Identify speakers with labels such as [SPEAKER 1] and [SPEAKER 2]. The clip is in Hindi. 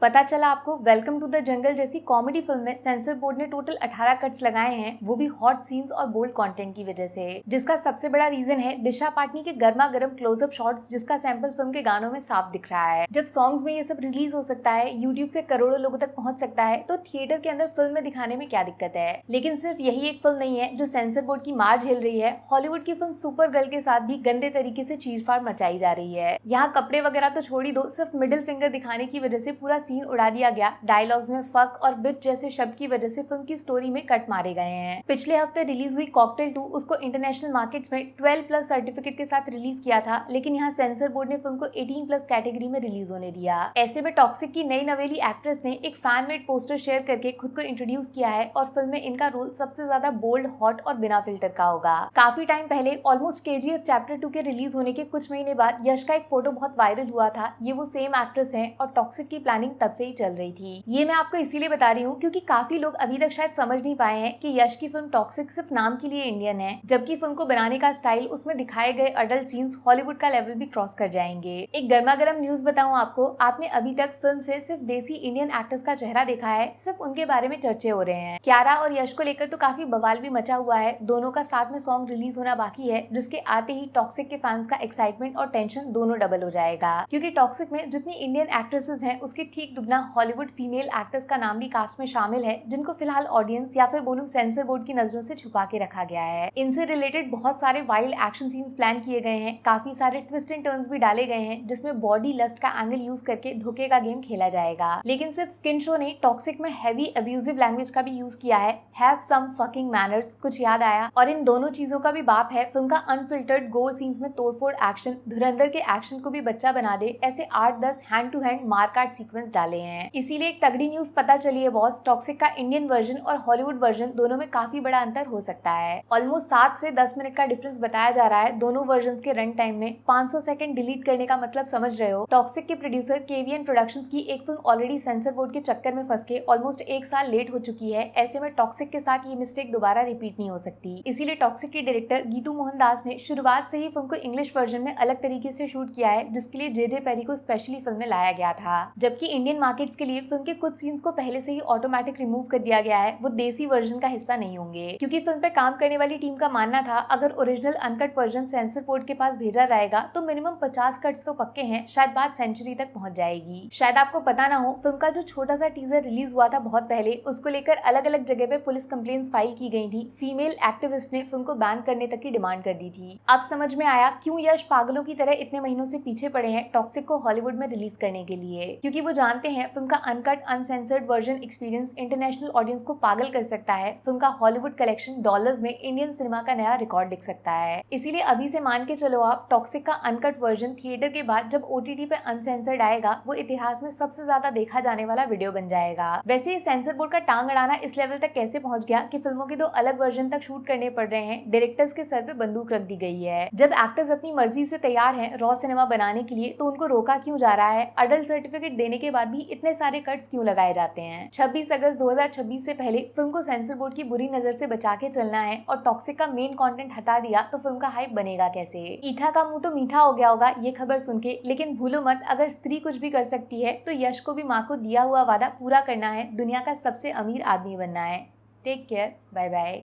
[SPEAKER 1] पता चला आपको वेलकम टू द जंगल जैसी कॉमेडी फिल्म में सेंसर बोर्ड ने टोटल 18 कट्स लगाए हैं, वो भी हॉट सीन्स और बोल्ड कंटेंट की वजह से, जिसका सबसे बड़ा रीजन है दिशा पाटनी के गर्मा गर्म क्लोजअप शॉट्स, जिसका सैंपल फिल्म के गानों में साफ दिख रहा है। जब सॉन्ग्स में ये सब रिलीज हो सकता है, यूट्यूब से करोड़ों लोगों तक पहुंच सकता है, तो थिएटर के अंदर फिल्म में दिखाने में क्या दिक्कत है। लेकिन सिर्फ यही एक फिल्म नहीं है जो सेंसर बोर्ड की मार झेल रही है। हॉलीवुड की फिल्म सुपर गर्ल के साथ भी गंदे तरीके से चीरफाड़ मचाई जा रही है। यहाँ कपड़े वगैरह तो छोड़ ही दो, सिर्फ मिडिल फिंगर दिखाने की वजह से पूरा सीन उड़ा दिया गया। डायलॉग्स में फक और बिच जैसे शब्द की वजह से फिल्म की स्टोरी में कट मारे गए हैं। पिछले हफ्ते रिलीज हुई कॉकटेल 2 उसको इंटरनेशनल मार्केट्स में 12+ सर्टिफिकेट के साथ रिलीज किया था, लेकिन यहाँ सेंसर बोर्ड ने फिल्म को 18+ कैटेगरी में रिलीज होने दिया। ऐसे में टॉक्सिक की नई नवेली एक्ट्रेस ने एक फैन मेड पोस्टर शेयर करके खुद को इंट्रोड्यूस किया है और फिल्म में इनका रोल सबसे ज्यादा बोल्ड, हॉट और बिना फिल्टर का होगा। काफी टाइम पहले ऑलमोस्ट KGF चैप्टर 2 के रिलीज होने के कुछ महीने बाद यश का एक फोटो बहुत वायरल हुआ था। ये वो सेम एक्ट्रेस है और टॉक्सिक की प्लानिंग तब से ही चल रही थी। ये मैं आपको इसीलिए बता रही हूँ क्योंकि काफी लोग अभी तक शायद समझ नहीं पाए हैं कि यश की फिल्म टॉक्सिक सिर्फ नाम के लिए इंडियन है, जबकि फिल्म को बनाने का स्टाइल, उसमें दिखाए गए अडल्ट सीन्स हॉलीवुड का लेवल भी क्रॉस कर जाएंगे। एक गर्मा गर्म न्यूज बताऊं आपको, आपने अभी तक फिल्म से सिर्फ देसी इंडियन एक्टर्स का चेहरा देखा है, सिर्फ उनके बारे में चर्चे हो रहे हैं। क्यारा और यश को लेकर तो काफी बवाल भी मचा हुआ है। दोनों का साथ में सॉन्ग रिलीज होना बाकी है, जिसके आते ही टॉक्सिक के फैंस का एक्साइटमेंट और टेंशन दोनों डबल हो जाएगा, क्योंकि टॉक्सिक में जितनी इंडियन एक्ट्रेसेस हैं उसके ठीक दुगना हॉलीवुड फीमेल एक्टर्स का नाम भी कास्ट में शामिल है, जिनको फिलहाल ऑडियंस या फिर बोलूं सेंसर बोर्ड की नजरों से छुपा के रखा गया है। इनसे रिलेटेड बहुत सारे वाइल्ड एक्शन सीन्स प्लान किए गए हैं, काफी सारे ट्विस्ट एंड टर्न्स भी डाले गए हैं, जिसमें बॉडी लस्ट का एंगल यूज करके धोखे का गेम खेला जाएगा। लेकिन सिर्फ स्किन शो ने टॉक्सिक में हैवी अब्यूजिव लैंग्वेज का भी यूज किया है। हैव सम फकिंग मैनर्स कुछ याद आया, और इन दोनों चीजों का भी बाप है फिल्म का अनफिल्टर्ड गोर सीन्स में तोड़फोड़ एक्शन। धुरंधर के एक्शन को भी बच्चा बना दे ऐसे 8-10 हैंड टू हैंड मारकाट सीक्वेंस डाले हैं। इसीलिए एक तगड़ी न्यूज पता चली है बॉस, टॉक्सिक का इंडियन वर्जन और हॉलीवुड वर्जन दोनों में काफी बड़ा अंतर हो सकता है। ऑलमोस्ट 7 से 10 मिनट का डिफरेंस बताया जा रहा है दोनों वर्जन के रन टाइम में। 500 सेकंड डिलीट करने का मतलब समझ रहे हो। टॉक्सिक के प्रोड्यूसर KVN प्रोडक्शंस की एक फिल्म ऑलरेडी सेंसर बोर्ड के चक्कर में फंस के ऑलमोस्ट 1 साल लेट हो चुकी है। ऐसे में टॉक्सिक के साथ ये मिस्टेक दोबारा रिपीट नहीं हो सकती। इसीलिए टॉक्सिक के डायरेक्टर गीतू मोहन दास ने शुरुआत से ही फिल्म को इंग्लिश वर्जन में अलग तरीके से शूट किया है, जिसके लिए JJ पेरी को स्पेशली फिल्म में लाया गया था। जबकि इंडियन मार्केट्स के लिए फिल्म के कुछ सीन्स को पहले से ही ऑटोमेटिक रिमूव कर दिया गया है, वो देसी वर्जन का हिस्सा नहीं होंगे, क्योंकि फिल्म पे काम करने वाली टीम का मानना था अगर original uncut version sensor board के पास भेजा जाएगा तो मिनिमम 50 कट्स तो पक्के हैं, शायद बात सेंचुरी तक पहुंच जाएगी। शायद आपको पता ना हो, फिल्म का जो छोटा सा टीजर रिलीज हुआ था बहुत पहले, उसको लेकर अलग अलग जगह पे पुलिस कंप्लेंट्स फाइल की गई थी। फीमेल एक्टिविस्ट ने फिल्म को बैन करने तक की डिमांड कर दी थी। अब समझ में आया क्यों यश पागलों की तरह इतने महीनों से पीछे पड़े हैं टॉक्सिक को हॉलीवुड में रिलीज करने के लिए, क्योंकि वो जानते हैं फिल्म का uncut uncensored version experience international audience को पागल कर सकता है। फिल्म का हॉलीवुड कलेक्शन डॉलर्स में इंडियन सिनेमा का नया रिकॉर्ड लिख सकता है। इसीलिए अभी से मान के चलो आप, टॉक्सिक का अनकट वर्जन थिएटर के बाद जब OTT पे अनसेंसर्ड आएगा, वो इतिहास में सबसे ज्यादा देखा जाने वाला वीडियो बन जाएगा। वैसे ही सेंसर बोर्ड का टांग अड़ाना इस लेवल तक कैसे पहुंच गया कि फिल्मों के 2 अलग वर्जन तक शूट करने पड़ रहे हैं। डायरेक्टर्स के सर पे बंदूक रख दी गई है। जब एक्टर्स अपनी मर्जी से तैयार हैं रॉ सिनेमा बनाने के लिए, तो उनको रोका क्यों जा रहा है? अडल्ट सर्टिफिकेट देने के बाद भी इतने सारे कट्स क्यों लगाए जाते हैं? 26 अगस्त 2026 से पहले फिल्म को सेंसर बोर्ड की बुरी नजर से बचा के चलना है और टॉक्सिक का मेन कंटेंट हटा दिया तो फिल्म का हाइप बनेगा कैसे? ईठा का मुंह तो मीठा हो गया होगा ये खबर सुन के, लेकिन भूलो मत, अगर स्त्री कुछ भी कर सकती है तो यश को भी माँ को दिया हुआ वादा पूरा करना है, दुनिया का सबसे अमीर आदमी बनना है। Take care, bye bye.